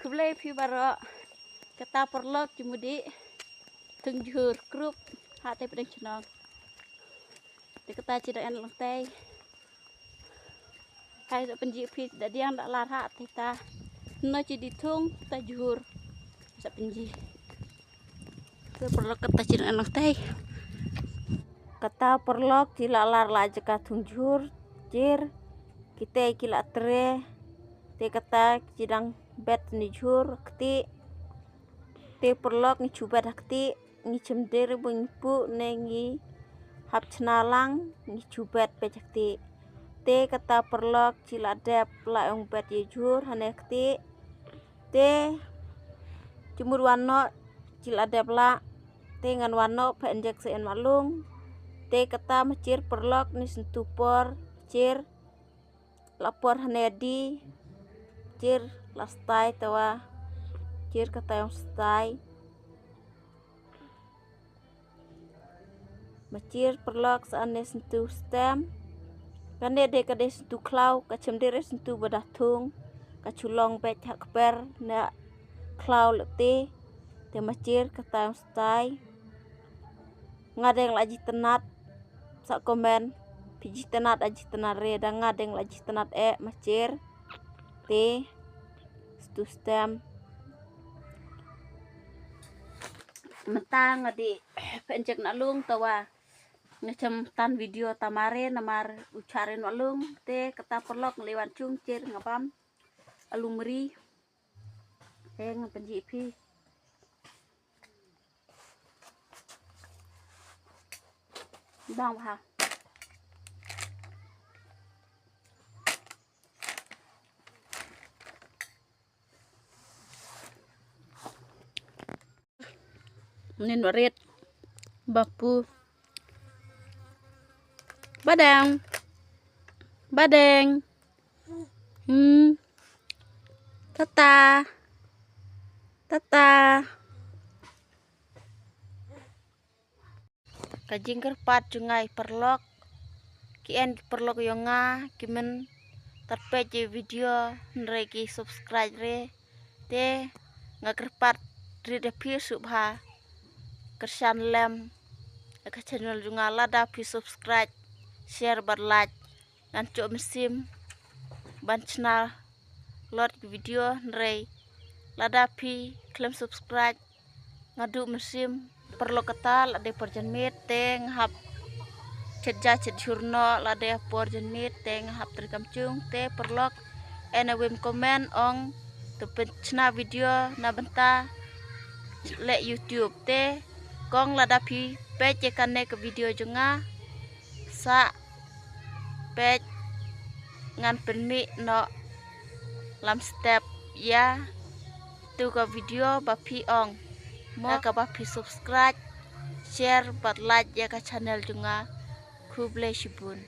kublai pi baro kata perlok jemudi tungjur grup hati pedang cenong di kata cidakan lantai hai penji pi dadiang dak lar hati ta no cidi tung ta juhur sa penji ke perlok kata cidakan lantai kata perlok cila lar la jeka tungjur jir kita kila tre te kata cidang bet ni jur kti te perlok ni cubat kti ni cemder bungpu nengi hap cenalang ni cubat pejakti te kata perlok cila dep la ong bet ye jur hane kti te cumur wano cila dep la te ngan wano penjek seen malung te kata macir perlok ni sentupor cir lapor hanedi cir lastai tawa cir kata yang stai macir perlok saane sentuh stem kande de kade sentuh klau kacemdere sentuh badatung kaculong bet hakber na klau lete te macir kata yang stai ngadeng laji tenat sak komen piji tenat aji tenat re dan ngadeng laji tenat macir te sentuh stem mentang ngadi penjek nalung tawa ngecem tan video tamare namar ucarin walung te kata perlok lewat cung cir ngapam alumri te ngapenji pi bang ha nin warit bapu badang badeng tata tata kajing kerpat jungai perlok kien perlok yonga kimen terpece video nreki subscribe re te ngakerpat ride pi subha kersan lem ke channel junga lada pi subscribe share bar like dan cok mesim ban channel lot video nrei lada pi klem subscribe ngadu mesim perlu kata lade perjanmit teng hap cedja cedjurno lade porjanmit teng hap terkamcung te perlok enawim komen ong tepet chna video na benta le YouTube te kong lada pi page kane ke video junga sa page ngan penmi no lam step ya tu ka video bapi ong mo ka bapi subscribe share bat like ya ka channel junga kublai shibun